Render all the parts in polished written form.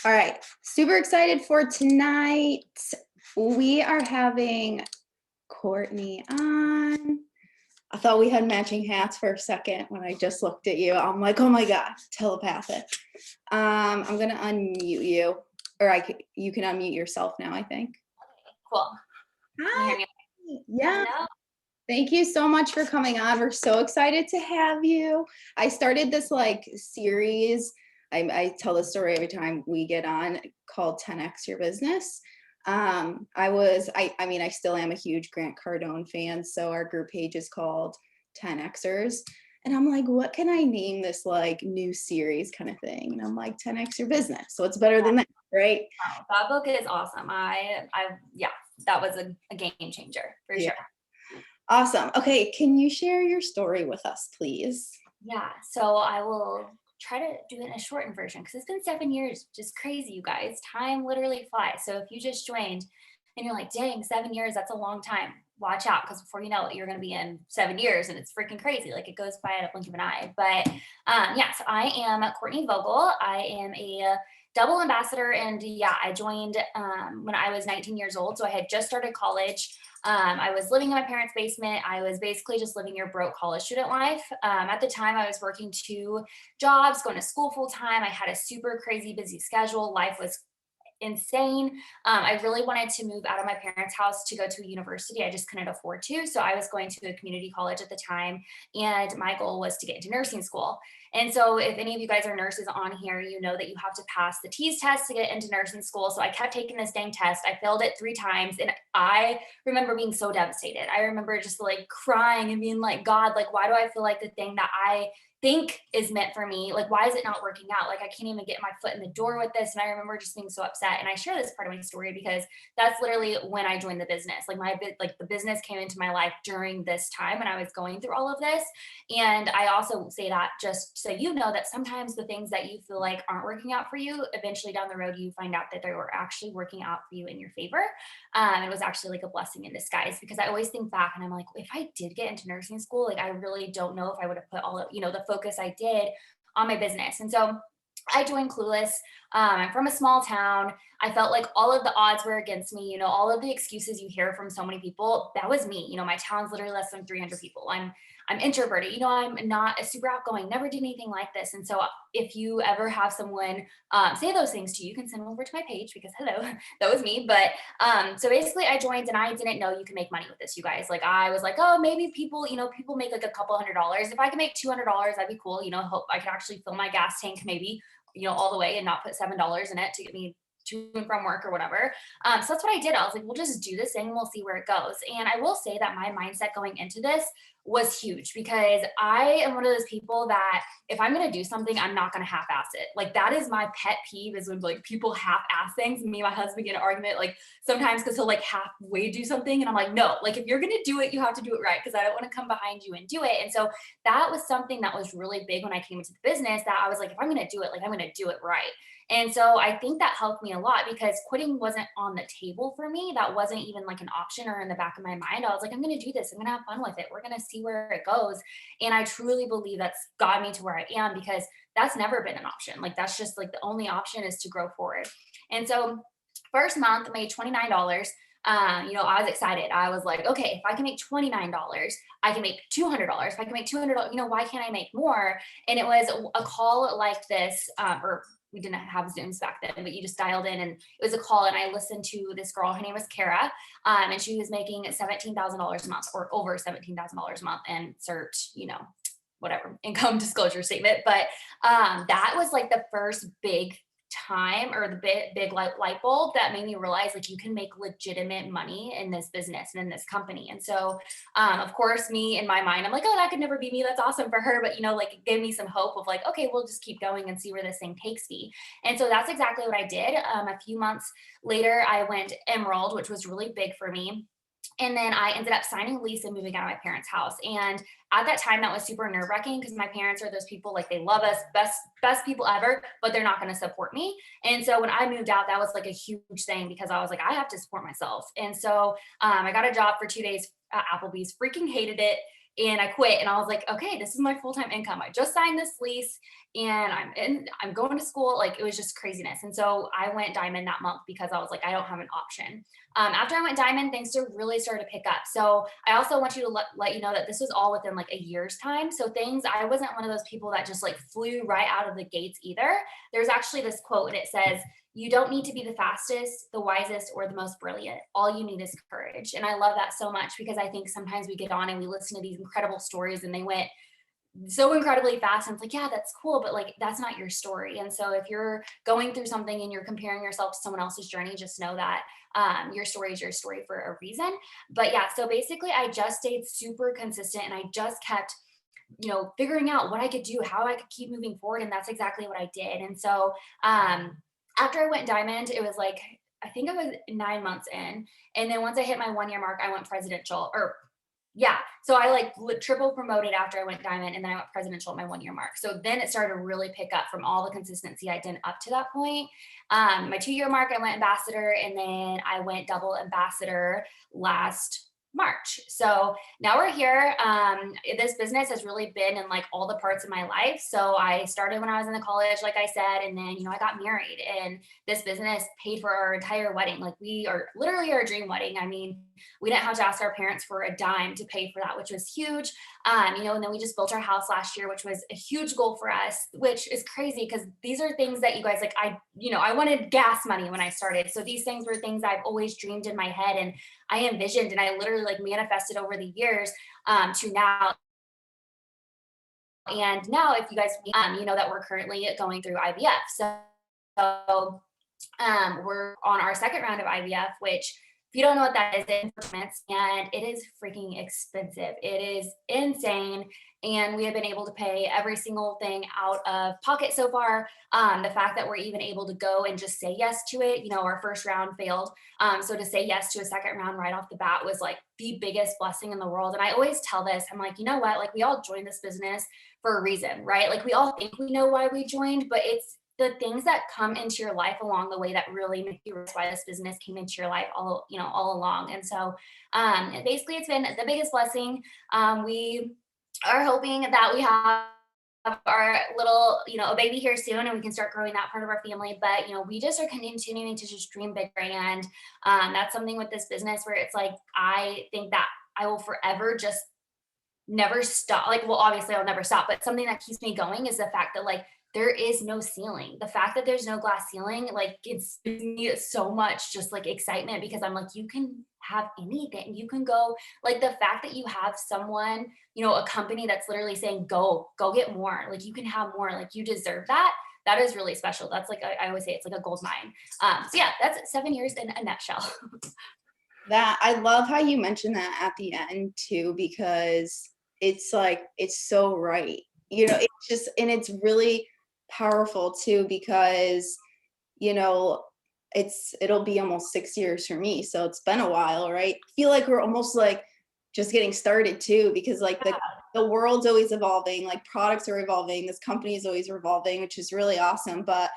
All right. Super excited for tonight. We are having Courtney on. I thought we had matching hats for a second when I just looked at you. I'm like, oh my God, telepathic. I'm gonna unmute you, or you can unmute yourself now, I think. Cool. Can you Hi. hear me? Yeah. Hello. Thank you so much for coming on. We're so excited to have you. I started this series. I tell the story every time we get on, called 10X Your Business. I still am a huge Grant Cardone fan. So our group page is called 10Xers. And I'm like, what can I name this new series kind of thing? And I'm like, 10X Your Business. So it's better than that, right? Oh, that book is awesome. Yeah, that was a game changer for sure. Awesome. Okay, can you share your story with us, please? Yeah, so I will try to do it in a shortened version because it's been 7 years, just crazy, you guys. Time literally flies. So if you just joined and you're like, dang, 7 years, that's a long time. Watch out because before you know it, you're going to be in 7 years and it's freaking crazy. Like it goes by at a blink of an eye. But yeah, so I am Courtney Vogel. I am a double ambassador. And yeah, I joined when I was 19 years old. So I had just started college. I was living in my parents' basement. I was basically just living your broke college student life. At the time, I was working 2 jobs, going to school full time. I had a super crazy busy schedule. Life was insane. I really wanted to move out of my parents' house to go to a university. I just couldn't afford to. So I was going to a community college at the time. And my goal was to get into nursing school. And so if any of you guys are nurses on here, you know that you have to pass the TEAS test to get into nursing school. So I kept taking this dang test. I failed it 3 times. And I remember being so devastated. I remember just crying and being like, God, why do I feel like the thing that I think is meant for me, why is it not working out? I can't even get my foot in the door with this. And I remember just being so upset. And I share this part of my story because that's literally when I joined the business. The business came into my life during this time when I was going through all of this. And I also say that just so you know that sometimes the things that you feel like aren't working out for you, eventually down the road you find out that they were actually working out for you in your favor. It was actually a blessing in disguise because I always think back and I'm like, if I did get into nursing school, I really don't know if I would have put all of the focus I did on my business. And so I joined Clueless. I'm from a small town. I felt like all of the odds were against me. All of the excuses you hear from so many people, that was me. My town's literally less than 300 people. I'm introverted. I'm not a super outgoing, never did anything like this. And so if you ever have someone say those things to you, you can send them over to my page because hello, that was me. But so basically I joined and I didn't know you can make money with this, you guys. I was like, oh, maybe people make a couple $100s. If I could make $200, that'd be cool. Hope I could actually fill my gas tank maybe, all the way and not put $7 in it to get me to and from work or whatever. So that's what I did. I was like, we'll just do this thing and we'll see where it goes. And I will say that my mindset going into this was huge because I am one of those people that if I'm going to do something, I'm not going to half-ass it. That is my pet peeve is when people half-ass things. Me and my husband get an argument sometimes because he'll halfway do something. And I'm like, no, if you're going to do it, you have to do it right because I don't want to come behind you and do it. And so that was something that was really big when I came into the business that I was like, if I'm going to do it, I'm going to do it right. And so I think that helped me a lot because quitting wasn't on the table for me. That wasn't even an option or in the back of my mind. I was like, I'm going to do this. I'm going to have fun with it. We're going to see where it goes. And I truly believe that's got me to where I am because that's never been an option. That's just the only option is to grow forward. And so first month I made $29. I was excited. I was like, okay, if I can make $29, I can make $200. If I can make $200, why can't I make more? And it was a call like this, or we didn't have Zooms back then, but you just dialed in and it was a call. And I listened to this girl, her name was Kara, and she was making $17,000 a month or over $17,000 a month and cert, whatever income disclosure statement. But that was the first big time or the big light bulb that made me realize you can make legitimate money in this business and in this company. And so of course me in my mind I'm like, oh, that could never be me, that's awesome for her, but it gave me some hope of okay, we'll just keep going and see where this thing takes me. And so that's exactly what I did. A few months later I went Emerald, which was really big for me. And then I ended up signing a lease and moving out of my parents' house. And at that time, that was super nerve-wracking because my parents are those people, they love us, best people ever, but they're not going to support me. And so when I moved out, that was a huge thing because I was like, I have to support myself. And so I got a job for 2 days at Applebee's, freaking hated it. and I quit, and I was like, okay, this is my full-time income. I just signed this lease and I'm going to school. Like, it was just craziness. And so I went diamond that month because I was like, I don't have an option. After I went diamond, things really started to pick up. So I also want you to let you know that this was all within like a year's time. So I wasn't one of those people that just like flew right out of the gates either. There's actually this quote, and it says, you don't need to be the fastest, the wisest, or the most brilliant. All you need is courage. And I love that so much because I think sometimes we get on and we listen to these incredible stories and they went so incredibly fast. And it's like, yeah, that's cool, but like, that's not your story. And so if you're going through something and you're comparing yourself to someone else's journey, just know that your story is your story for a reason. But yeah, so basically, I just stayed super consistent and I just kept figuring out what I could do, how I could keep moving forward. And that's exactly what I did. And so after I went diamond, it was like, I think I was 9 months in. And then once I hit my 1 year mark, I went presidential, or yeah. So I like triple promoted after I went diamond, and then I went presidential at my 1 year mark. So then it started to really pick up from all the consistency I did up to that point. My 2 year mark, I went ambassador, and then I went double ambassador last March. So now we're here. This business has really been in like all the parts of my life. So I started when I was in the college, like I said, and then, I got married, and this business paid for our entire wedding. Like, we are literally our dream wedding. I mean, we didn't have to ask our parents for a dime to pay for that, which was huge. And then we just built our house last year, which was a huge goal for us, which is crazy because these are things that you guys like, I wanted gas money when I started. So these things were things I've always dreamed in my head, and I envisioned, and I literally like manifested over the years to now. And now, if you guys, you know that we're currently going through IVF. So we're on our second round of IVF, which, if you don't know what that is, it's and it is freaking expensive. It is insane. And we have been able to pay every single thing out of pocket so far. The fact that we're even able to go and just say yes to it, our first round failed. So to say yes to a second round right off the bat was like the biggest blessing in the world. And I always tell this, I'm like, you know what? Like, we all joined this business for a reason, right? Like, we all think we know why we joined, but it's the things that come into your life along the way that really make you realize why this business came into your life all along. And so basically, it's been the biggest blessing. We are hoping that we have our little, a baby here soon, and we can start growing that part of our family. But, we just are continuing to just dream bigger. And that's something with this business where it's like, I think that I will forever just never stop. Like, well, obviously I'll never stop, but something that keeps me going is the fact that like, there is no ceiling. The fact that there's no glass ceiling, like, gives me so much just like excitement, because I'm like, you can have anything. You can go, like, the fact that you have someone, a company that's literally saying, go get more. Like, you can have more. Like, you deserve that. That is really special. That's like, I always say, it's like a gold mine. So yeah, that's 7 years in a nutshell. That, I love how you mentioned that at the end too, because it's like, it's so right. It's just, and it's really powerful too, because it'll be almost 6 years for me, so it's been a while, right? I feel like we're almost like just getting started too, because like the world's always evolving, like products are evolving, this company is always revolving, which is really awesome. But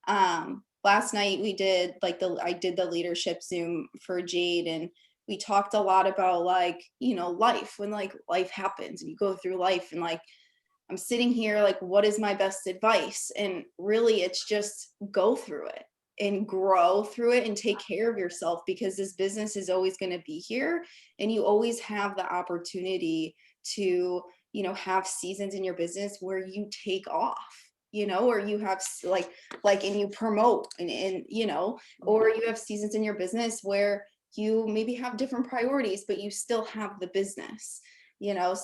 last night we did I did the leadership Zoom for Jade, and we talked a lot about like, life, when like life happens and you go through life, and like, I'm sitting here like, what is my best advice? And really, it's just go through it and grow through it and take care of yourself, because this business is always going to be here, and you always have the opportunity to, have seasons in your business where you take off, or you have and you promote and or you have seasons in your business where you maybe have different priorities, but you still have the business.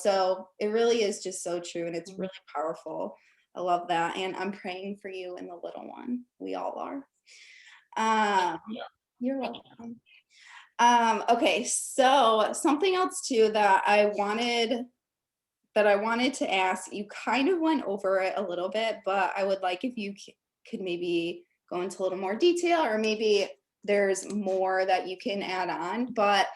So it really is just so true, and it's really powerful. I love that. And I'm praying for you and the little one. We all are. You're welcome. Okay, so something else too that I wanted to ask, you kind of went over it a little bit, but I would like if you could maybe go into a little more detail, or maybe there's more that you can add on. But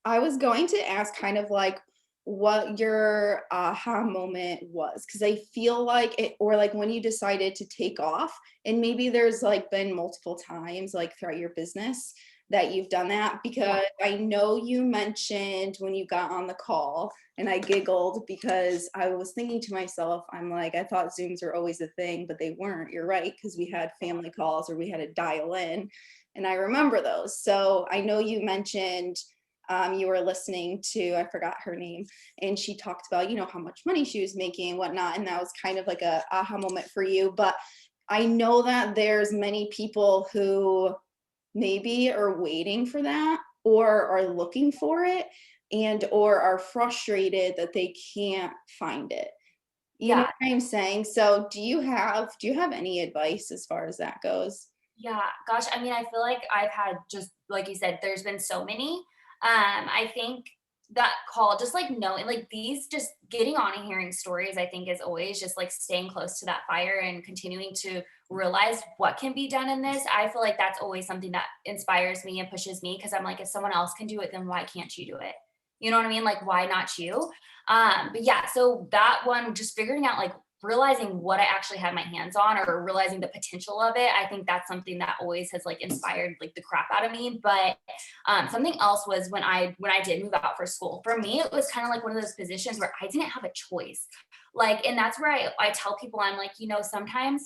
I was going to ask kind of like what your aha moment was, because I feel like it, or like when you decided to take off, and maybe there's like been multiple times like throughout your business that you've done that, because I know you mentioned when you got on the call, and I giggled because I was thinking to myself, I'm like, I thought Zooms were always a thing, but they weren't. You're right, because we had family calls or we had to dial in, and I remember those. So I know you mentioned you were listening to, I forgot her name, and she talked about, how much money she was making and whatnot, and that was kind of like a aha moment for you. But I know that there's many people who maybe are waiting for that or are looking for it and or are frustrated that they can't find it. You know Yeah. what I'm saying? So do you have any advice as far as that goes? Yeah, gosh, I mean, I feel like I've had, just like you said, there's been so many. I think that call, just like knowing, like these, just getting on and hearing stories, I think is always just like staying close to that fire and continuing to realize what can be done in this. I feel like that's always something that inspires me and pushes me, because I'm like, if someone else can do it, then why can't you do it? You know what I mean? Like, why not you? But yeah, so that one, just figuring out like realizing what I actually had my hands on, or realizing the potential of it, I think that's something that always has like inspired like the crap out of me. But something else was when I did move out for school. For me, it was kind of like one of those positions where I didn't have a choice. Like, and that's where I tell people, I'm like, sometimes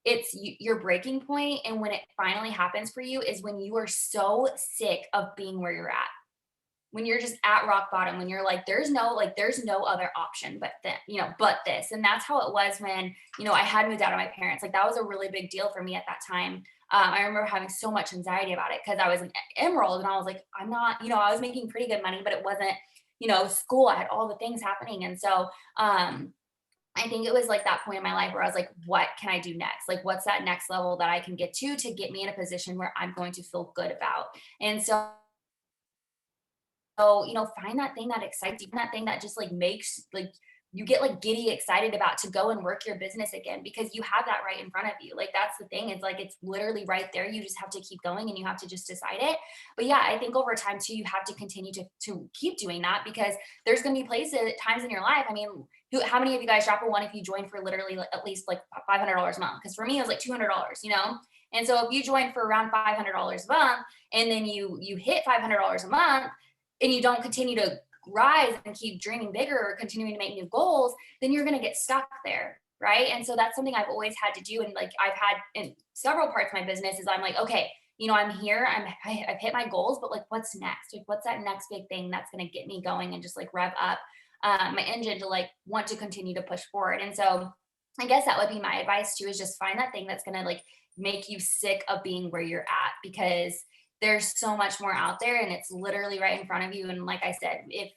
it's your breaking point, and when it finally happens for you is when you are so sick of being where you're at, when you're just at rock bottom, when you're like, there's no other option but then, but this. And that's how it was when, I had moved out of my parents. Like, that was a really big deal for me at that time. I remember having so much anxiety about it because I was an emerald, and I was like, I'm not, I was making pretty good money, but it wasn't, school. I had all the things happening. And so, I think it was like that point in my life where I was like, what can I do next? Like, what's that next level that I can get me in a position where I'm going to feel good about? And so, find that thing that excites you, that thing that just like makes like you get like giddy excited about to go and work your business again, because you have that right in front of you. Like, that's the thing. It's like it's literally right there. You just have to keep going and you have to just decide it. But yeah, I think over time too, you have to continue to keep doing that, because there's gonna be times in your life. I mean, how many of you guys drop a one if you join for literally like, at least like $500 a month? Because for me, it was like $200. And so if you join for around $500 a month, and then you hit $500 a month, and you don't continue to rise and keep dreaming bigger or continuing to make new goals, then you're going to get stuck there. Right. And so that's something I've always had to do. And like I've had in several parts of my business is I'm like, okay, I'm here, I've hit my goals, but like, what's next? Like, what's that next big thing that's going to get me going and just like rev up my engine to like want to continue to push forward. And so I guess that would be my advice too, is just find that thing that's going to like make you sick of being where you're at, because there's so much more out there and it's literally right in front of you. And like I said, if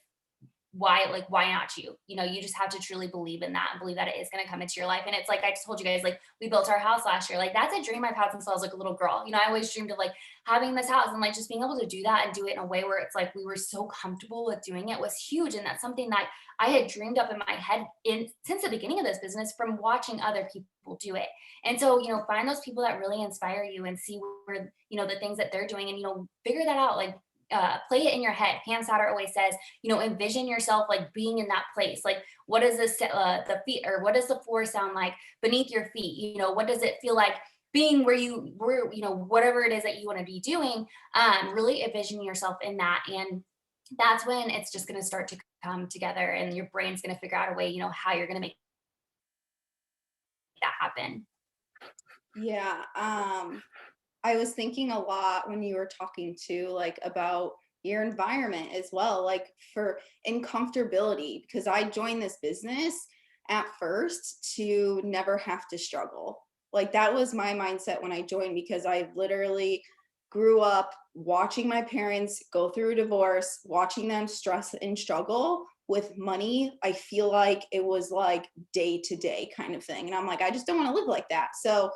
why not you? You just have to truly believe in that and believe that it is going to come into your life. And it's like I just told you guys, like, we built our house last year. Like, that's a dream I've had since I was like a little girl. I always dreamed of like having this house, and like just being able to do that and do it in a way where it's like we were so comfortable with doing it was huge. And that's something that I had dreamed up in my head since the beginning of this business, from watching other people do it. And so, find those people that really inspire you and see where, the things that they're doing, and, figure that out. Like, play it in your head. Pam Satter always says, envision yourself like being in that place. Like, what does the feet, or what does the floor sound like beneath your feet? What does it feel like being where you were, whatever it is that you want to be doing? Really envision yourself in that. And that's when it's just going to start to come together, and your brain's going to figure out a way, how you're going to make that happen. Yeah, I was thinking a lot when you were talking to like about your environment as well, like for in comfortability, because I joined this business at first to never have to struggle. Like that was my mindset when I joined, because I literally grew up watching my parents go through a divorce, watching them stress and struggle with money. I feel like it was like day to day kind of thing. And I'm like, I just don't want to live like that. So,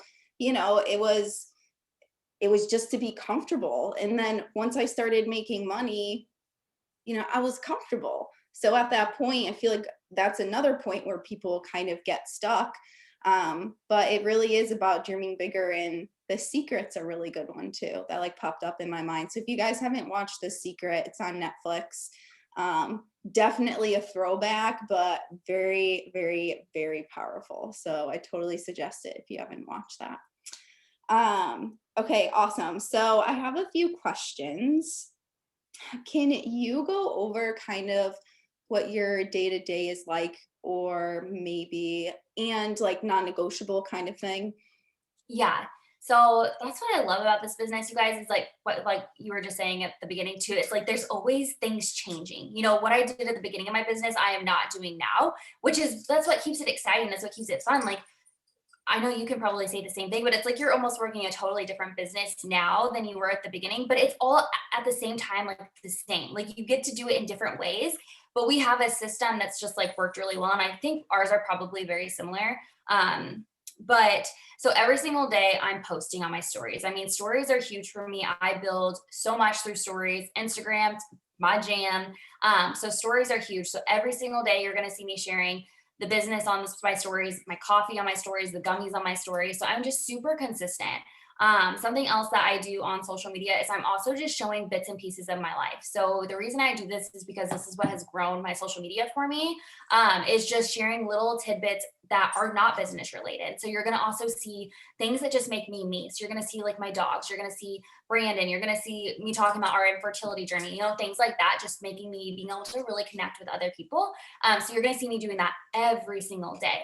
it was just to be comfortable. And then once I started making money, I was comfortable. So at that point, I feel like that's another point where people kind of get stuck. But it really is about dreaming bigger. And The Secret's a really good one too, that like popped up in my mind. So if you guys haven't watched The Secret, it's on Netflix. Definitely a throwback, but very, very, very powerful. So I totally suggest it if you haven't watched that. Okay, awesome. So I have a few questions. Can you go over kind of what your day to day is like, or maybe, and like non negotiable kind of thing? Yeah. So that's what I love about this business, you guys, is like what like you were just saying at the beginning too. It's like there's always things changing. You know, what I did at the beginning of my business, I am not doing now, which is that's what keeps it exciting. That's what keeps it fun. Like I know you can probably say the same thing, but it's like you're almost working a totally different business now than you were at the beginning, but it's all at the same time, like the same. Like you get to do it in different ways, but we have a system that's just like worked really well. And I think ours are probably very similar. But so every single day I'm posting on my stories. I mean, stories are huge for me. I build so much through stories, Instagram, my jam. So stories are huge. So every single day you're going to see me sharing the business on my stories, my coffee on my stories, the gummies on my stories. So I'm just super consistent. Something else that I do on social media is I'm also just showing bits and pieces of my life. So the reason I do this is because this is what has grown my social media for me, is just sharing little tidbits that are not business related. So you're going to also see things that just make me me. So you're going to see like my dogs, you're going to see Brandon, you're going to see me talking about our infertility journey, things like that, just making me being able to really connect with other people. So you're going to see me doing that every single day.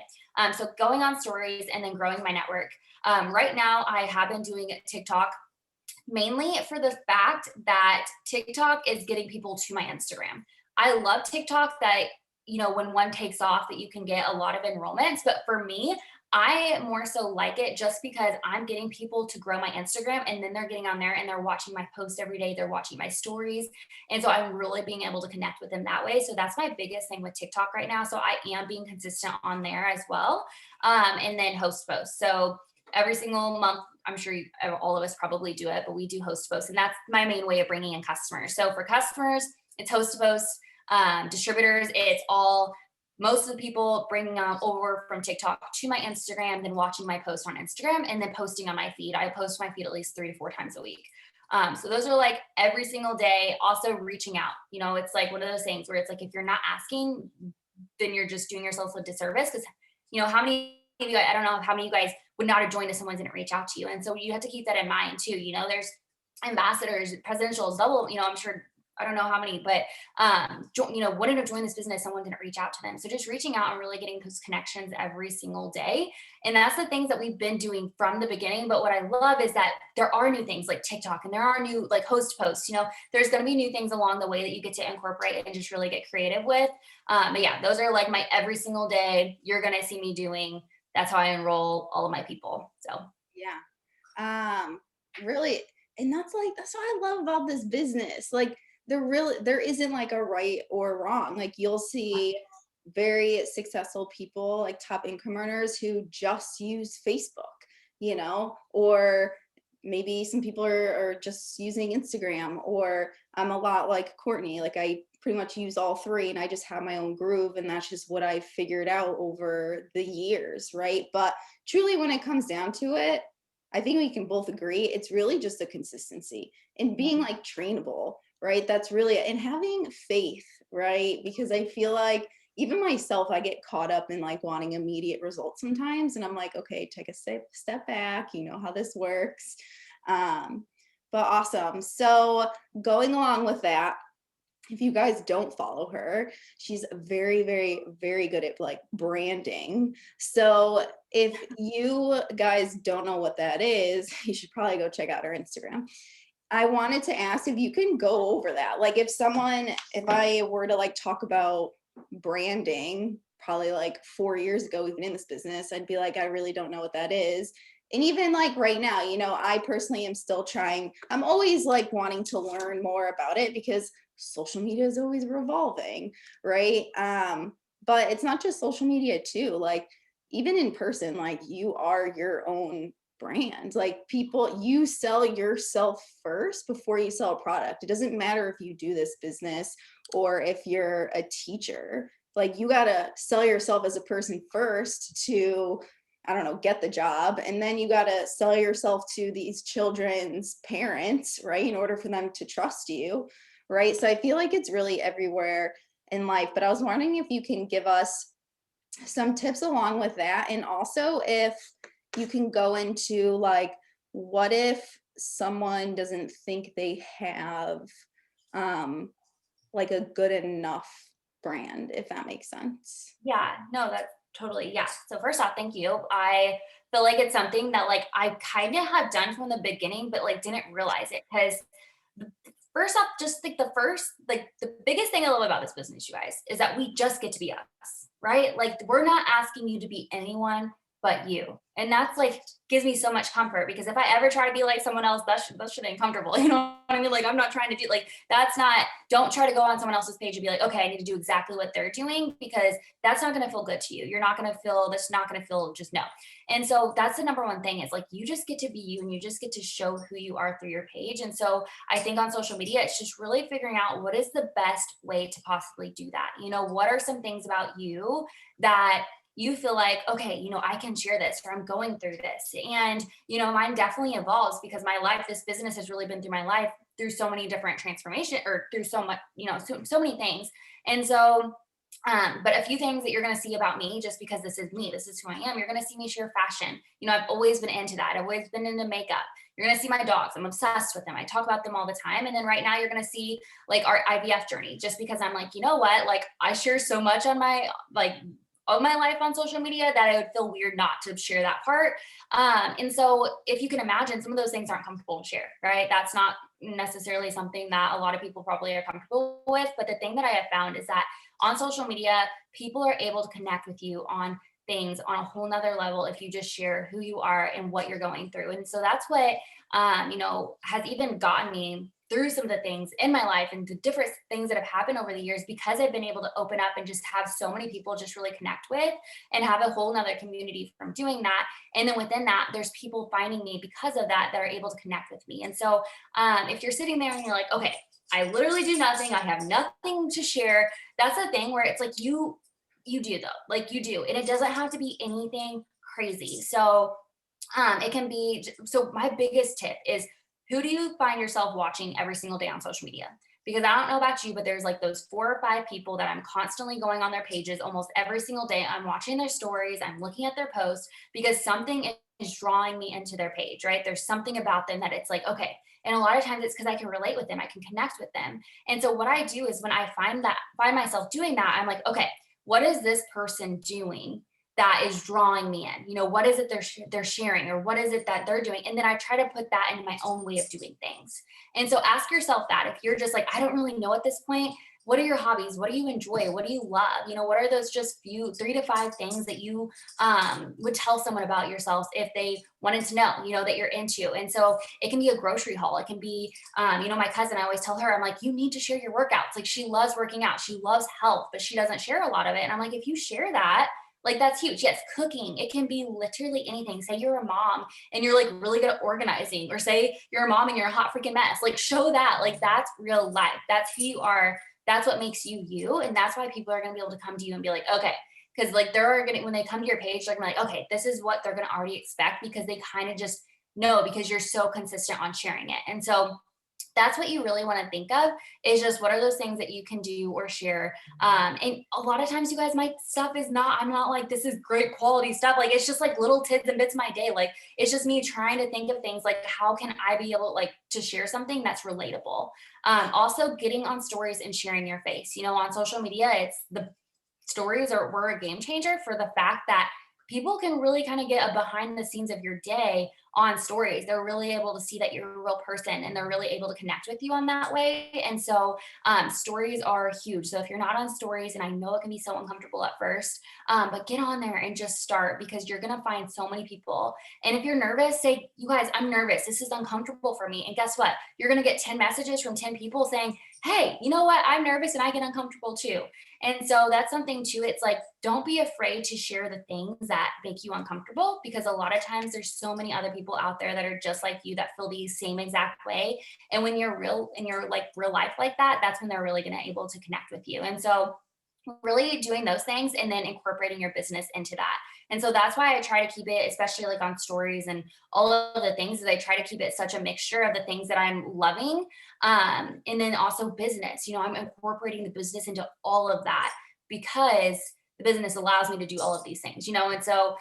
So going on stories and then growing my network. Right now, I have been doing TikTok mainly for the fact that TikTok is getting people to my Instagram. I love TikTok that, when one takes off, that you can get a lot of enrollments. But for me, I more so like it just because I'm getting people to grow my Instagram and then they're getting on there and they're watching my posts every day. They're watching my stories. And so I'm really being able to connect with them that way. So that's my biggest thing with TikTok right now. So I am being consistent on there as well. And then host posts. So every single month, I'm sure all of us probably do it, but we do host posts. And that's my main way of bringing in customers. So for customers, it's host posts. Distributors, it's all most of the people bringing them over from TikTok to my Instagram, then watching my post on Instagram, and then posting on my feed. I post my feed at least 3 to 4 times a week. So those are like every single day. Also reaching out. It's like one of those things where it's like if you're not asking, then you're just doing yourself a disservice. Because how many of you guys, I don't know how many of you guys would not have joined if someone didn't reach out to you. And so you have to keep that in mind too. There's ambassadors, presidentials, double, I'm sure I don't know how many, but wouldn't have joined this business, someone didn't reach out to them. So just reaching out and really getting those connections every single day. And that's the things that we've been doing from the beginning. But what I love is that there are new things like TikTok and there are new like host posts, there's going to be new things along the way that you get to incorporate and just really get creative with. But yeah, those are like my every single day you're going to see me doing. That's how I enroll all of my people. So Yeah. Really, and that's what I love about this business. Like there isn't like a right or wrong. Like you'll see very successful people, like top income earners who just use Facebook, or maybe some people are just using Instagram, or I'm a lot like Courtney. Like I pretty much use all three and I just have my own groove, and that's just what I figured out over the years, right? But truly when it comes down to it, I think we can both agree it's really just a consistency and being like trainable, right? That's really, and having faith, right? Because I feel like even myself, I get caught up in like wanting immediate results sometimes. And I'm like, okay, take a step back, you know how this works. Um, but awesome. So going along with that, if you guys don't follow her, she's very, very, very good at like branding. So if you guys don't know what that is, you should probably go check out her Instagram. I wanted to ask if you can go over that. Like if I were to like talk about branding, probably like 4 years ago, even in this business, I'd be like, I really don't know what that is. And even like right now, I personally am still trying, I'm always like wanting to learn more about it because social media is always revolving, right? But it's not just social media too. Like even in person, like you are your own brand. Like you sell yourself first before you sell a product. It doesn't matter if you do this business or if you're a teacher. Like you gotta sell yourself as a person first to, I don't know, get the job. And then you got to sell yourself to these children's parents, right? In order for them to trust you, right? So I feel like it's really everywhere in life. But I was wondering if you can give us some tips along with that. And also if you can go into like what if someone doesn't think they have like a good enough brand, if that makes sense? Yeah, no, that's totally, yeah. So first off, thank you. I feel like it's something that like I kind of have done from the beginning, but like didn't realize it because first off, just like the biggest thing I love about this business, you guys, is that we just get to be us, right? Like we're not asking you to be anyone but you. And that's like gives me so much comfort because if I ever try to be like someone else, that shit ain't comfortable. You know what I mean? Like I'm not trying to do like that's not, don't try to go on someone else's page and be like, okay, I need to do exactly what they're doing because that's not gonna feel good to you. You're not gonna feel that's not gonna feel just no. And so that's the number one thing is like you just get to be you and you just get to show who you are through your page. And so I think on social media, it's just really figuring out what is the best way to possibly do that. You know, what are some things about you that you feel like, okay, you know, I can share this or I'm going through this. And, you know, mine definitely evolves because my life, this business has really been through my life through so many different transformation or through so much, you know, so many things. And so but a few things that you're going to see about me, just because this is me, this is who I am, you're going to see me share fashion. You know, I've always been into that. I've always been into makeup. You're going to see my dogs. I'm obsessed with them. I talk about them all the time. And then right now you're going to see like our IVF journey, just because I'm like, you know what? Like I share so much on my, like, of my life on social media that I would feel weird not to share that part. And so if you can imagine, some of those things aren't comfortable to share, right? That's not necessarily something that a lot of people probably are comfortable with. But the thing that I have found is that on social media, people are able to connect with you on things on a whole nother level if you just share who you are and what you're going through. And so that's what, you know, has even gotten me through some of the things in my life and the different things that have happened over the years because I've been able to open up and just have so many people just really connect with and have a whole nother community from doing that. And then within that, there's people finding me because of that that are able to connect with me. And so if you're sitting there and you're like, okay, I literally do nothing, I have nothing to share, that's the thing where it's like you do though, like you do, and it doesn't have to be anything crazy. So it can be, so my biggest tip is, who do you find yourself watching every single day on social media? Because I don't know about you, but there's like those 4 or 5 people that I'm constantly going on their pages almost every single day. I'm watching their stories, I'm looking at their posts because something is drawing me into their page, right? There's something about them that it's like, okay. And a lot of times it's because I can relate with them, I can connect with them. And so what I do is when I find myself doing that, I'm like, okay, what is this person doing that is drawing me in? You know, what is it they're sharing, or what is it that they're doing? And then I try to put that into my own way of doing things. And so ask yourself that if you're just like, I don't really know at this point, what are your hobbies? What do you enjoy? What do you love? You know, what are those just few 3 to 5 things that you would tell someone about yourself if they wanted to know, you know, that you're into? And so it can be a grocery haul. It can be, you know, my cousin, I always tell her, I'm like, you need to share your workouts. Like she loves working out. She loves health, but she doesn't share a lot of it. And I'm like, if you share that, like that's huge. Yes, cooking. It can be literally anything. Say you're a mom and you're like really good at organizing, or say you're a mom and you're a hot freaking mess. Like show that. Like that's real life. That's who you are. That's what makes you you. And that's why people are gonna be able to come to you and be like, okay. Because like they're gonna, when they come to your page, they're gonna be like, okay, this is what they're gonna already expect because they kind of just know because you're so consistent on sharing it. And so that's what you really want to think of, is just what are those things that you can do or share. And a lot of times you guys, my stuff is not, I'm not like this is great quality stuff, like it's just like little tidbits and bits of my day. Like it's just me trying to think of things like how can I be able like to share something that's relatable. Also getting on stories and sharing your face, you know, on social media, it's the stories are were a game changer for the fact that people can really kind of get a behind the scenes of your day on stories. They're really able to see that you're a real person and they're really able to connect with you on that way. And so stories are huge. So if you're not on stories, and I know it can be so uncomfortable at first, but get on there and just start, because you're going to find so many people. And if you're nervous, say, you guys, I'm nervous. This is uncomfortable for me. And guess what? You're going to get 10 messages from 10 people saying, hey, you know what? I'm nervous and I get uncomfortable too. And so that's something too. It's like, don't be afraid to share the things that make you uncomfortable, because a lot of times there's so many other people out there that are just like you that feel the same exact way. And when you're real in your like real life like that, that's when they're really going to able to connect with you. And so really doing those things and then incorporating your business into that. And so that's why I try to keep it, especially like on stories and all of the things, is I try to keep it such a mixture of the things that I'm loving. And then also business, you know, I'm incorporating the business into all of that, because the business allows me to do all of these things, and so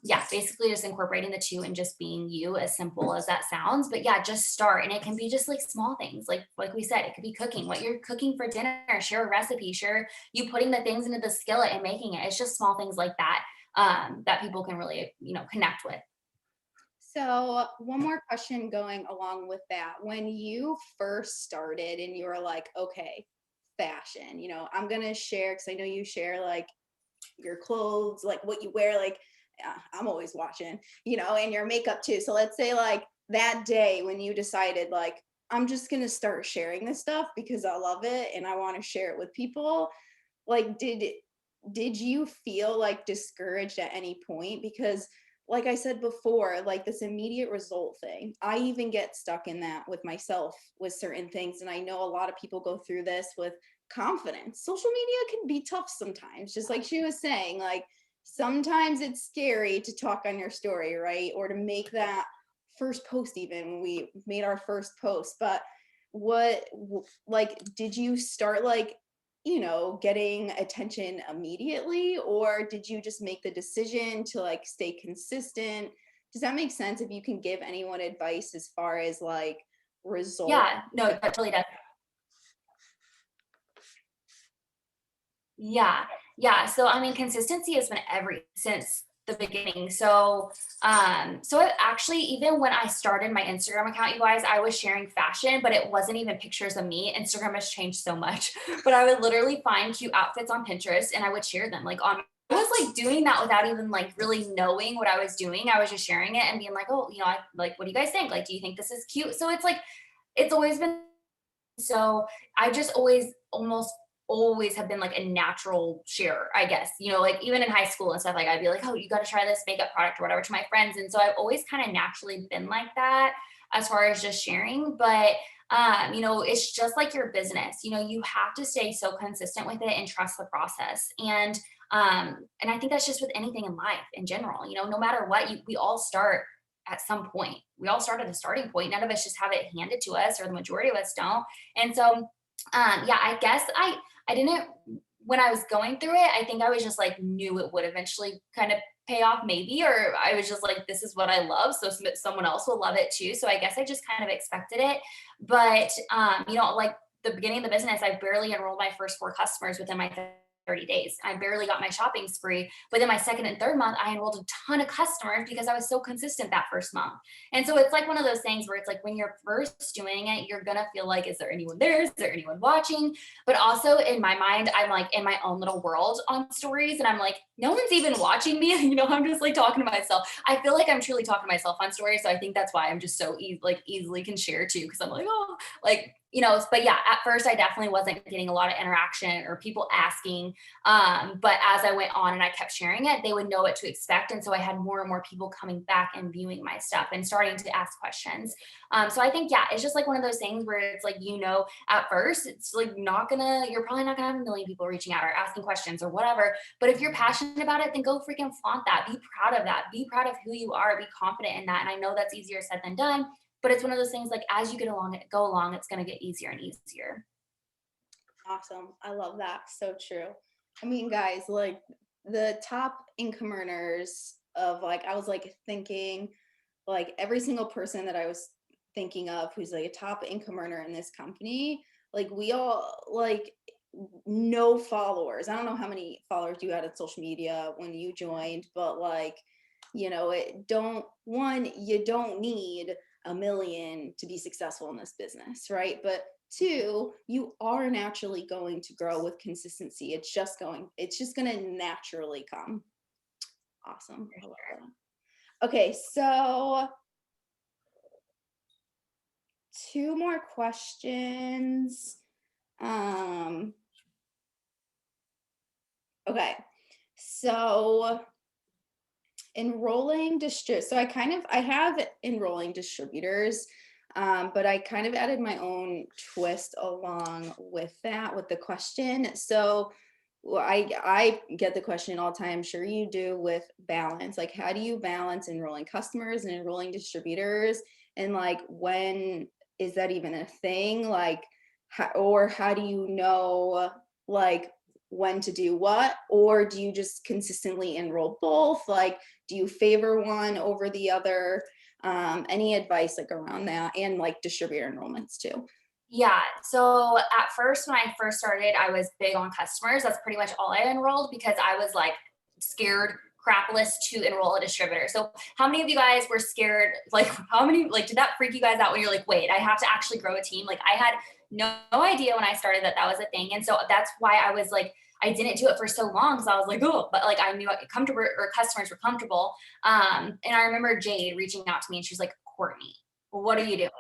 yeah, basically just incorporating the two and just being you, as simple as that sounds. But yeah, just start. And it can be just like small things, like we said, it could be cooking, what you're cooking for dinner, share a recipe, share you putting the things into the skillet and making it. It's just small things like that, that people can really, connect with. So one more question going along with that. When you first started and you were like, okay, fashion, I'm going to share, because I know you share like your clothes, like what you wear, like I'm always watching, and your makeup too. So let's say like that day when you decided like, I'm just going to start sharing this stuff because I love it and I want to share it with people. Like, did you feel like discouraged at any point? Because like I said before, like this immediate result thing, I even get stuck in that with myself with certain things. And I know a lot of people go through this with confidence. Social media can be tough sometimes, just like she was saying, like sometimes it's scary to talk on your story, right? Or to make that first post, even when we made our first post. But what, like, did you start like, getting attention immediately, or did you just make the decision to like stay consistent? Does that make sense? If you can give anyone advice as far as like result. Yeah, no, that totally does. Yeah. Yeah. So I mean, consistency has been since the beginning. So it actually, even when I started my Instagram account, you guys, I was sharing fashion, but it wasn't even pictures of me. Instagram has changed so much. But I would literally find cute outfits on Pinterest and I would share them I was like doing that without even like really knowing what I was doing. I was just sharing it and being like, oh, I like, what do you guys think? Like, do you think this is cute? So it's like, it's always been so I just almost always have been like a natural sharer, I guess. Like even in high school and stuff, like I'd be like, oh, you got to try this makeup product or whatever to my friends. And so I've always kind of naturally been like that as far as just sharing. But it's just like your business. You have to stay so consistent with it and trust the process. And I think that's just with anything in life in general. No matter what, we all start at some point. We all start at a starting point. None of us just have it handed to us, or the majority of us don't. And so, yeah, I guess I didn't, when I was going through it, I think I was just like knew it would eventually kind of pay off maybe, or I was just like, this is what I love. So someone else will love it too. So I guess I just kind of expected it. But, like the beginning of the business, I barely enrolled my first 4 customers within my 30 days. I barely got my shopping spree. But then my second and third month, I enrolled a ton of customers because I was so consistent that first month. And so it's like one of those things where it's like when you're first doing it, you're going to feel like, is there anyone there? Is there anyone watching? But also in my mind, I'm like in my own little world on stories. And I'm like, no one's even watching me. I'm just like talking to myself. I feel like I'm truly talking to myself on stories. So I think that's why I'm just so easily can share too. Cause I'm like, oh, like, but yeah, at first I definitely wasn't getting a lot of interaction or people asking. But as I went on and I kept sharing it, they would know what to expect. And so I had more and more people coming back and viewing my stuff and starting to ask questions. So I think, yeah, it's just like one of those things where it's like, at first it's like you're probably not gonna have a million people reaching out or asking questions or whatever. But if you're passionate about it, then go freaking flaunt that. Be proud of that. Be proud of who you are. Be confident in that. And I know that's easier said than done. But it's one of those things like as you go along, it's going to get easier and easier. Awesome. I love that. So true. I mean, guys, like the top income earners of like, I was like thinking like every single person that I was thinking of who's like a top income earner in this company, like we all like no followers. I don't know how many followers you had on social media when you joined, but like, you don't need a million to be successful in this business, right? But two, you are naturally going to grow with consistency. It's just going to naturally come. Awesome. I love that. Okay, so 2 more questions. Okay, so so I have enrolling distributors, but I kind of added my own twist along with that with the question. So I get the question all the time, I'm sure you do, with balance. Like, how do you balance enrolling customers and enrolling distributors? And like, when is that even a thing? Like, how do you know, like, when to do what, or do you just consistently enroll both? Like, do you favor one over the other? Any advice like around that, and like distributor enrollments too? Yeah. So at first, when I first started, I was big on customers. That's pretty much all I enrolled because I was like scared crapless to enroll a distributor. So how many of you guys were scared? Like how many, like, did that freak you guys out when you're like, wait, I have to actually grow a team? Like I had no idea when I started that that was a thing. And so that's why I was like, I didn't do it for so long. So I was like, oh, but like I knew comfortable or customers were comfortable. And I remember Jade reaching out to me and she was like, Courtney, what are you doing?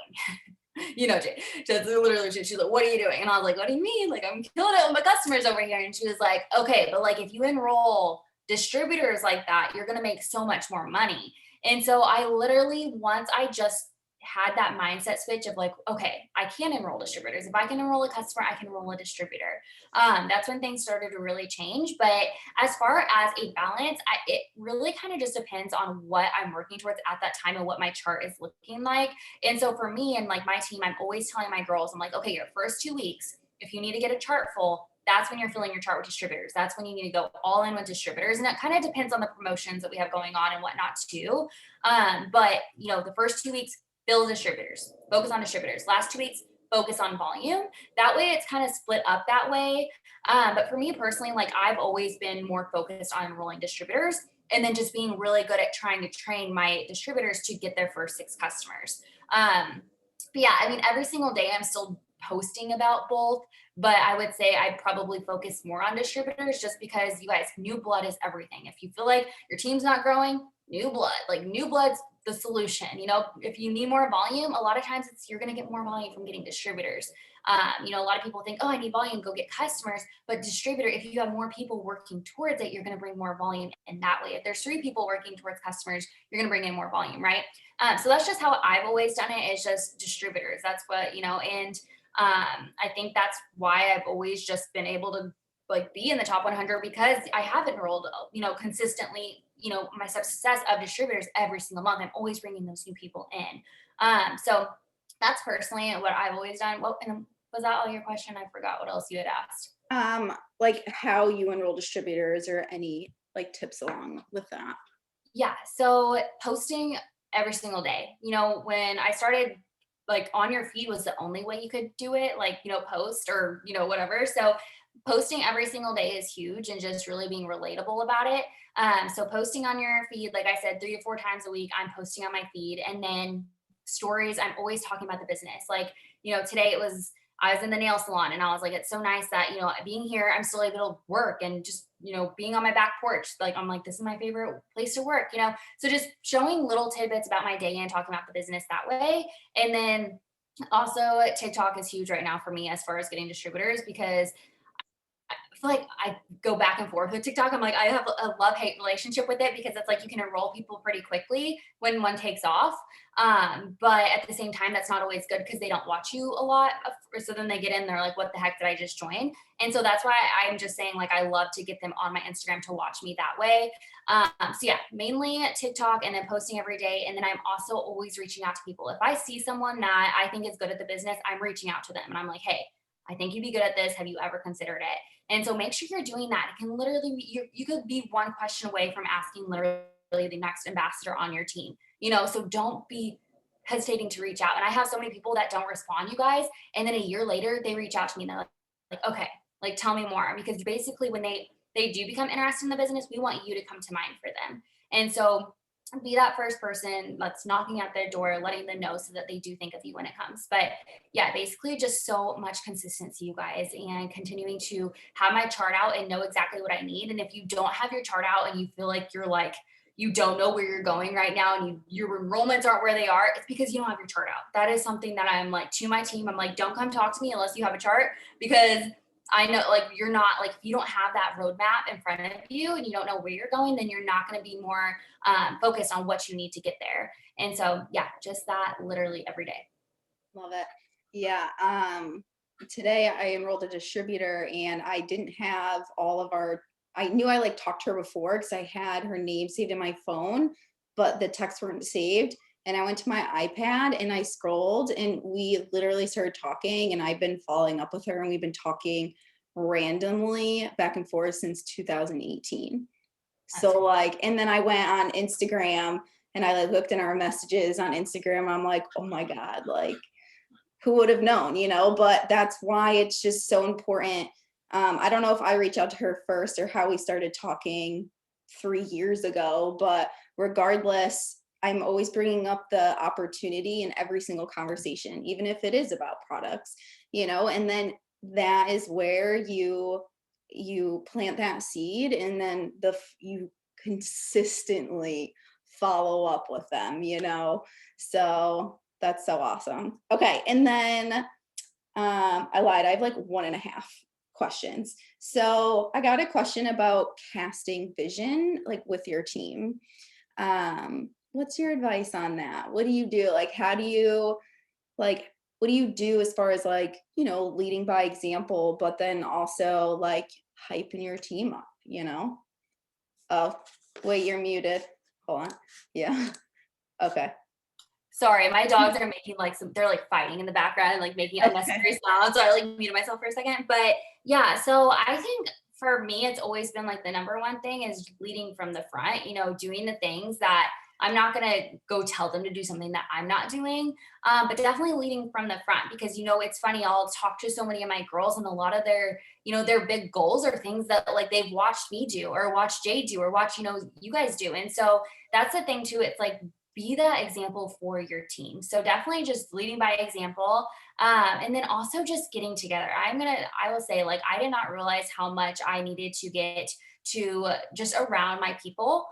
You know, just literally, she's like, what are you doing? And I was like, what do you mean? Like, I'm killing it with my customers over here. And she was like, okay, but like, if you enroll distributors like that, you're going to make so much more money. And so I literally, once I just had that mindset switch of like, okay, I can enroll distributors. If I can enroll a customer, I can enroll a distributor. That's when things started to really change. But as far as a balance, it really kind of just depends on what I'm working towards at that time and what my chart is looking like. And so for me and like my team, I'm always telling my girls, I'm like, okay, your first 2 weeks, if you need to get a chart full, that's when you're filling your chart with distributors. That's when you need to go all in with distributors. And it kind of depends on the promotions that we have going on and whatnot too. But you know, the first 2 weeks, build distributors, focus on distributors. Last 2 weeks, focus on volume. That way it's kind of split up that way. But for me personally, like I've always been more focused on enrolling distributors and then just being really good at trying to train my distributors to get their first 6 customers. But yeah, I mean, every single day I'm still posting about both, but I would say I probably focus more on distributors just because you guys, new blood is everything. If you feel like your team's not growing, new blood, like new blood's the solution. You know, if you need more volume, a lot of times you're going to get more volume from getting distributors. You know, a lot of people think, oh, I need volume, go get customers. But distributor, if you have more people working towards it, you're going to bring more volume in that way. If there's 3 people working towards customers, you're going to bring in more volume, right? So that's just how I've always done it. It's just distributors. That's what, you know, and I think that's why I've always just been able to like be in the top 100 because I have enrolled, you know, consistently, you know, my success of distributors every single month. I'm always bringing those new people in. So that's personally what I've always done. Well, and was that all your question? I forgot what else you had asked. Like how you enroll distributors, or any like tips along with that? Yeah. So posting every single day. You know, when I started, like on your feed was the only way you could do it, like, you know, post or, you know, whatever. So posting every single day is huge and just really being relatable about it. So posting on your feed, like I said, 3 to 4 times a week, I'm posting on my feed. And then stories, I'm always talking about the business. Like, you know, today I was in the nail salon and I was like, it's so nice that, you know, being here, I'm still able to work and just, you know, being on my back porch. Like, I'm like, this is my favorite place to work, you know? So just showing little tidbits about my day and talking about the business that way. And then also TikTok is huge right now for me as far as getting distributors because I feel like I go back and forth with TikTok. I'm like, I have a love-hate relationship with it because it's like you can enroll people pretty quickly when one takes off. But at the same time, that's not always good because they don't watch you a lot. So then they get in, they're like, what the heck did I just join? And so that's why I'm just saying, like, I love to get them on my Instagram to watch me that way. So yeah, mainly TikTok and then posting every day. And then I'm also always reaching out to people. If I see someone that I think is good at the business, I'm reaching out to them and I'm like, hey, I think you'd be good at this. Have you ever considered it? And so make sure you're doing that. It can literally be, you could be one question away from asking literally the next ambassador on your team, you know, so don't be hesitating to reach out. And I have so many people that don't respond, you guys. And then a year later, they reach out to me and they're like, okay, like tell me more. Because basically when they do become interested in the business, we want you to come to mind for them. And so be that first person that's knocking at their door, letting them know so that they do think of you when it comes. But yeah, basically just so much consistency, you guys, and continuing to have my chart out and know exactly what I need. And if you don't have your chart out and you feel like you're like, you don't know where you're going right now and your enrollments aren't where they are, it's because you don't have your chart out. That is something that I'm like to my team. I'm like, don't come talk to me unless you have a chart, because I know, like, you're not, like, if you don't have that roadmap in front of you and you don't know where you're going, then you're not going to be more focused on what you need to get there. And so, yeah, just that literally every day. Love it. Yeah. Today I enrolled a distributor and I didn't have all of I knew I like talked to her before because I had her name saved in my phone, but the texts weren't saved. And I went to my iPad and I scrolled and we literally started talking, and I've been following up with her and we've been talking randomly back and forth since 2018. That's So like, and then I went on Instagram and I like looked in our messages on Instagram. I'm like, oh my God, like who would have known, you know? But that's why it's just so important. I don't know if I reached out to her first or how we started talking 3 years ago, but regardless, I'm always bringing up the opportunity in every single conversation, even if it is about products, you know, and then that is where you plant that seed and then you consistently follow up with them, you know. So that's so awesome. Okay, and then I lied. I have like 1.5 questions. So I got a question about casting vision, like with your team. What's your advice on that? What do you do? Like, how do you like? What do you do as far as like, you know, leading by example, but then also like hyping your team up, you know? Oh, wait, you're muted. Hold on. Yeah. Okay. Sorry, my dogs are making like they're like fighting in the background and like making Okay. unnecessary sounds. So I like muted myself for a second. But yeah, so I think for me, it's always been like the number one thing is leading from the front, doing the things that I'm not going to go tell them to do something that I'm not doing. But definitely leading from the front because, it's funny. I'll talk to so many of my girls and a lot of their big goals are things that like they've watched me do or watched Jay do or watch, you guys do. And so that's the thing too. It's like, be that example for your team. So definitely just leading by example. And then also just getting together. I will say, like, I did not realize how much I needed to get to just around my people.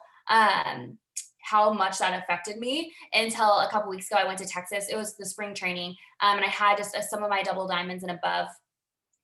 How much that affected me until a couple weeks ago. I went to Texas. It was the spring training. And I had just some of my double diamonds and above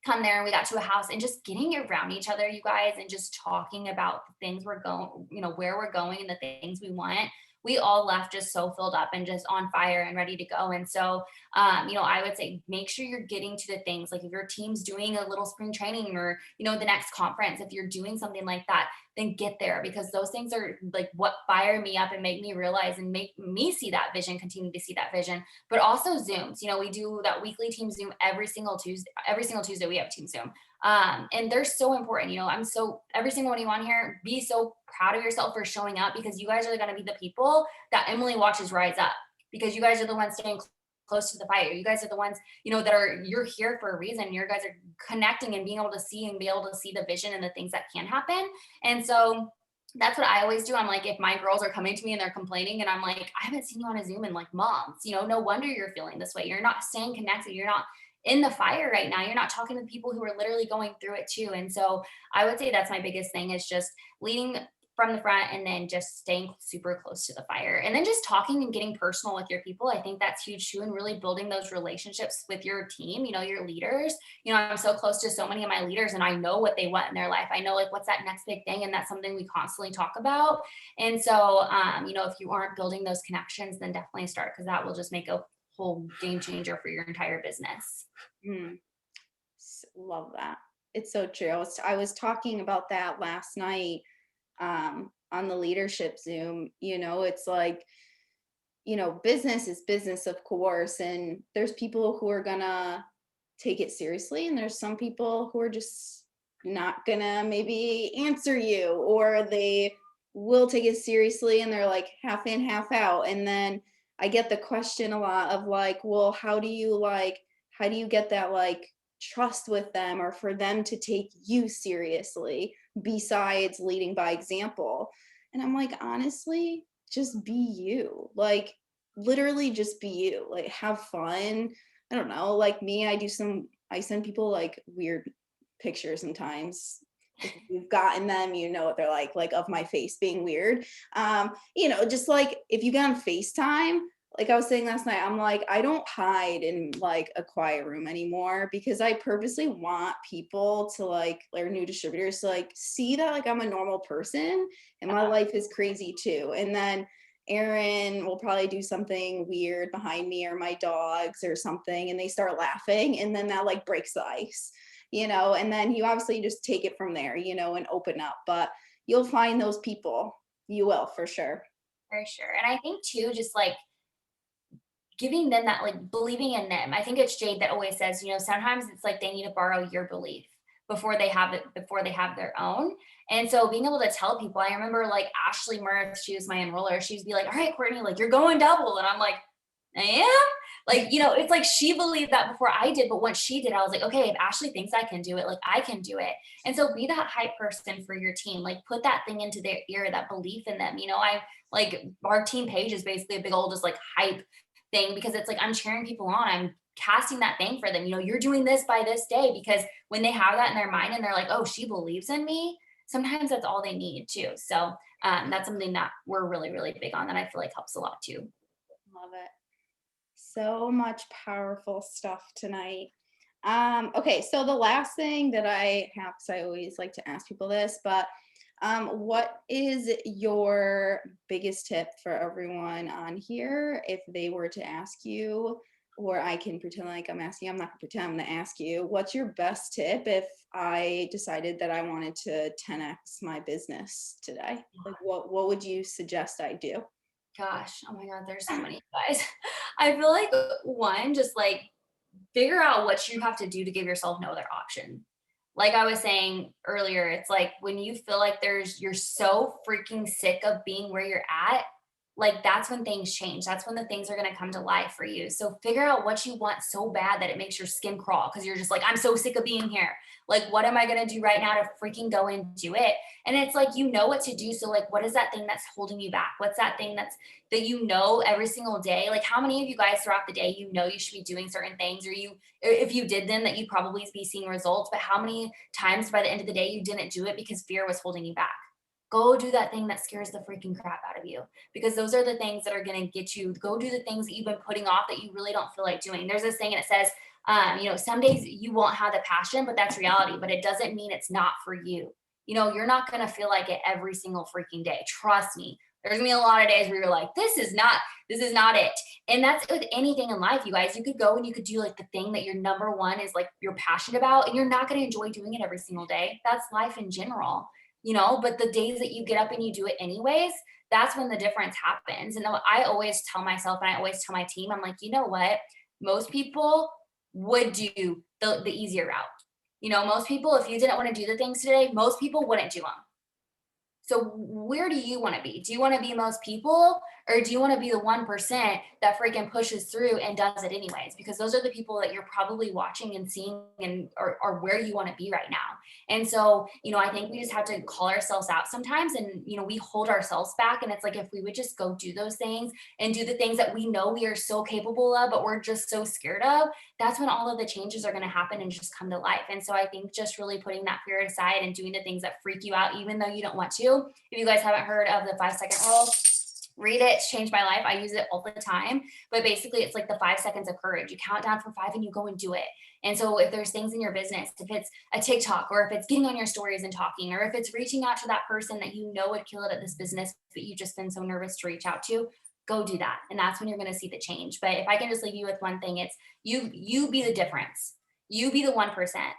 come there and we got to a house and just getting around each other, you guys, and just talking about the things we're going, where we're going and the things we want. We all left just so filled up and just on fire and ready to go. And so, I would say make sure you're getting to the things like if your team's doing a little spring training or, the next conference, if you're doing something like that, then get there because those things are like what fire me up and make me realize and make me see that vision, continue to see that vision. But also Zooms, we do that weekly team Zoom every single Tuesday we have team Zoom. And they're so important. I'm so every single one of you on here, be so proud of yourself for showing up because you guys are going to be the people that Emily watches rise up because you guys are the ones staying close to the fire. You guys are the ones, you're here for a reason. You guys are connecting and being able to see the vision and the things that can happen. And so that's what I always do. I'm like, if my girls are coming to me and they're complaining and I'm like, I haven't seen you on a Zoom in like months, no wonder you're feeling this way. You're not staying connected. You're not in the fire right now. You're not talking to people who are literally going through it too. And so I would say that's my biggest thing is just leading from the front and then just staying super close to the fire and then just talking and getting personal with your people. I think that's huge too. And really building those relationships with your team, your leaders. I'm so close to so many of my leaders and I know what they want in their life. I know like what's that next big thing. And that's something we constantly talk about. And so, if you aren't building those connections, then definitely start because that will just make a whole game changer for your entire business. Mm, love that. It's so true. I was talking about that last night on the leadership Zoom. It's like, business is business, of course, and there's people who are gonna take it seriously, and there's some people who are just not gonna maybe answer you, or they will take it seriously and they're like half in, half out. And then I get the question a lot of like, well, how do you get that like trust with them or for them to take you seriously besides leading by example? And I'm like, honestly, just be you. Like, literally just be you. Like, have fun. I don't know. Like me, I send people like weird pictures sometimes. If you've gotten them, you know what they're like of my face being weird. Just like if you get on FaceTime, like I was saying last night, I'm like, I don't hide in like a quiet room anymore because I purposely want people to like, or new distributors to like see that like I'm a normal person and my life is crazy too. And then Aaron will probably do something weird behind me or my dogs or something, and they start laughing, and then that like breaks the ice, and then you obviously just take it from there, and open up. But you'll find those people. You will, for sure. For sure. And I think too, just like giving them that, like believing in them. I think it's Jade that always says, sometimes it's like they need to borrow your belief. before they have their own. And so being able to tell people, I remember like Ashley Mirth, she was my enroller, she'd be like, all right, Courtney, like you're going double. And I'm like, I am? Like, you know, it's like she believed that before I did, but once she did, I was like, okay, if Ashley thinks I can do it, like I can do it. And so be that hype person for your team, like put that thing into their ear, that belief in them. You know, I like our team page is basically a big old just like hype thing because it's like I'm cheering people on. I'm casting that thing for them. You know, you're doing this by this day because when they have that in their mind and they're like, oh, she believes in me, sometimes that's all they need too. So that's something that we're really, really big on that I feel like helps a lot too. Love it. So much powerful stuff tonight. Okay, so the last thing that I have, because I always like to ask people this, but what is your biggest tip for everyone on here if they were to ask you, or I can pretend like I'm asking, I'm not gonna pretend, I'm gonna ask you, what's your best tip if I decided that I wanted to 10x my business today? Like what would you suggest I do? Gosh, oh my God, there's so many guys. I feel like one, just like figure out what you have to do to give yourself no other option. Like I was saying earlier, it's like when you feel like you're so freaking sick of being where you're at, like that's when things change. That's when the things are going to come to life for you. So figure out what you want so bad that it makes your skin crawl because you're just like, I'm so sick of being here. Like, what am I going to do right now to freaking go and do it? And it's like, you know what to do. So like, what is that thing that's holding you back? What's that thing that you know every single day? Like how many of you guys throughout the day, you know, you should be doing certain things or if you did them that you'd probably be seeing results, but how many times by the end of the day you didn't do it because fear was holding you back? Go do that thing that scares the freaking crap out of you because those are the things that are going to get you. Go do the things that you've been putting off that you really don't feel like doing. There's this thing and it says, you know, some days you won't have the passion, but that's reality. But it doesn't mean it's not for you. You know, you're not going to feel like it every single freaking day. Trust me. There's gonna be a lot of days where you're like, this is not it. And that's with anything in life, you guys. You could go and you could do like the thing that your number one is like you're passionate about, and you're not gonna enjoy doing it every single day. That's life in general, you know. But the days that you get up and you do it anyways, that's when the difference happens. And I always tell myself and I always tell my team, I'm like, you know what? Most people would do the easier route. You know, most people, if you didn't want to do the things today, most people wouldn't do them. So where do you want to be? Do you want to be most people or do you want to be the 1% that freaking pushes through and does it anyways? Because those are the people that you're probably watching and seeing and are where you want to be right now. And so, you know, I think we just have to call ourselves out sometimes and, you know, we hold ourselves back. And it's like, if we would just go do those things and do the things that we know we are so capable of, but we're just so scared of, that's when all of the changes are going to happen and just come to life. And so I think just really putting that fear aside and doing the things that freak you out, even though you don't want to. If you guys haven't heard of the 5-second rule, read it. It's changed my life. I use it all the time. But basically, it's like the 5 seconds of courage. You count down from 5 and you go and do it. And so if there's things in your business, if it's a TikTok or if it's getting on your stories and talking, or if it's reaching out to that person that you know would kill it at this business, but you've just been so nervous to reach out to, go do that. And that's when you're going to see the change. But if I can just leave you with one thing, it's you be the difference. You be the 1%,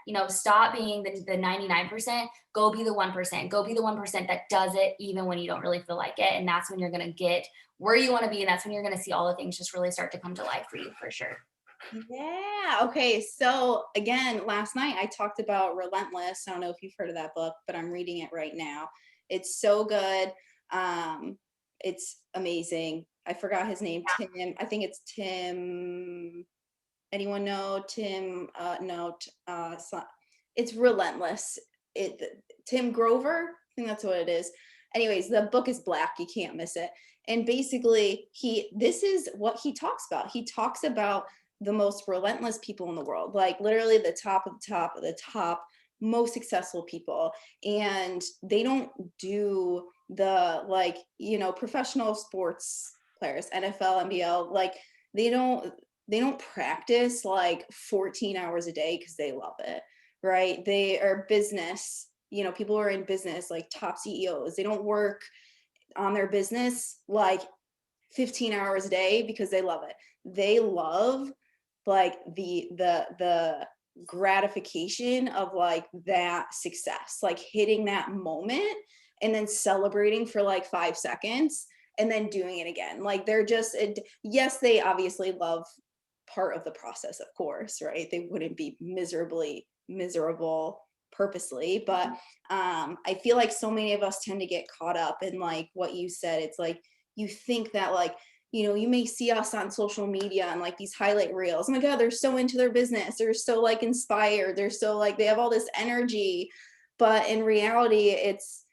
you know, stop being the 99%, go be the 1%, go be the 1% that does it even when you don't really feel like it. And that's when you're going to get where you want to be. And that's when you're going to see all the things just really start to come to life for you for sure. Yeah. Okay. So again, last night I talked about Relentless. I don't know if you've heard of that book, but I'm reading it right now. It's so good. It's amazing. I forgot his name. Yeah. Tim. I think it's Tim. Anyone know Tim? No. It's Relentless. Tim Grover. I think that's what it is. Anyways, the book is black. You can't miss it. And basically, this is what he talks about. He talks about the most relentless people in the world, like literally the top of the top of the top most successful people. And they don't do the, like, you know, professional sports players, NFL, NBL, like they don't practice like 14 hours a day because they love it, right? They are business, you know, people who are in business, like top CEOs, they don't work on their business like 15 hours a day because they love it. They love like the gratification of like that success, like hitting that moment and then celebrating for like 5 seconds and then doing it again. Like they're just, yes, they obviously love part of the process, of course, right? They wouldn't be miserable purposely, but I feel like so many of us tend to get caught up in like what you said. It's like you think that like, you know, you may see us on social media and like these highlight reels. Oh my God, they're so into their business. They're so like inspired. They're so like they have all this energy. But in reality, it's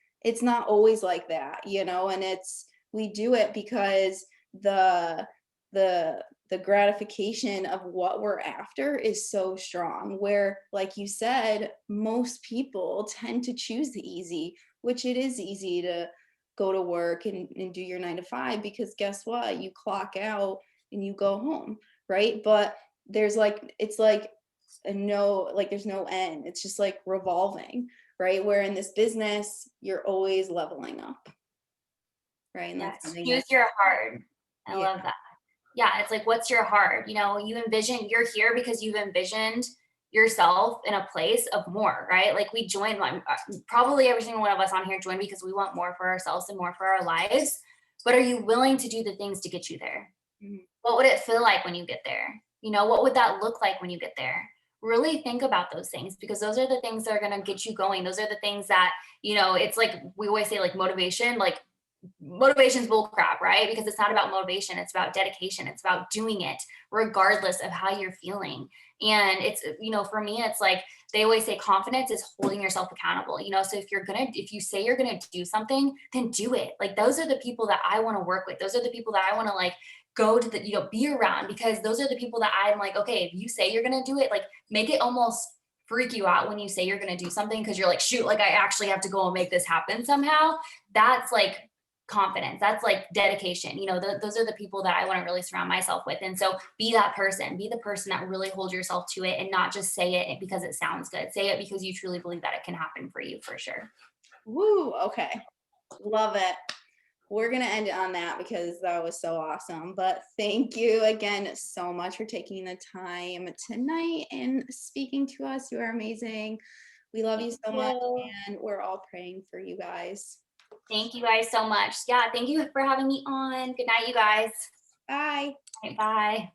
not always like that, you know, and it's we do it because the the gratification of what we're after is so strong, where like you said, most people tend to choose the easy, which it is easy to go to work and do your 9 to 5, because guess what, you clock out and you go home, right? But there's like it's like a no, like there's no end, it's just like revolving, right? Where in this business you're always leveling up, right? And that's Yes. something Choose that your hard. I yeah. love that. Yeah, it's like, what's your hard? You know, you're here because you've envisioned yourself in a place of more, right? Like we join, probably every single one of us on here joined because we want more for ourselves and more for our lives. But are you willing to do the things to get you there? Mhm. What would it feel like when you get there? You know, what would that look like when you get there? Really think about those things, because those are the things that are going to get you going. Those are the things that, you know, it's like we always say, like motivation's bull crap, right? Because it's not about motivation, it's about dedication. It's about doing it regardless of how you're feeling. And it's, you know, for me, it's like they always say confidence is holding yourself accountable, you know. So if you say you're gonna do something, then do it. Like those are the people that I want to work with. Those are the people that I want to like go to the, you know, be around, because those are the people that I'm like, okay, if you say you're gonna do it, like make it almost freak you out when you say you're gonna do something, because you're like, shoot, like I actually have to go and make this happen somehow. That's like confidence, that's like dedication, you know. Those are the people that I want to really surround myself with. And so be that person, be the person that really holds yourself to it, and not just say it because it sounds good. Say it because you truly believe that it can happen for you, for sure. Woo, okay. Love it. We're going to end it on that because that was so awesome. But thank you again so much for taking the time tonight and speaking to us. You are amazing. We love you Thank so much, you. and we're all praying for you guys. Thank you guys so much. Yeah, thank you for having me on. Good night, you guys. Bye. Bye.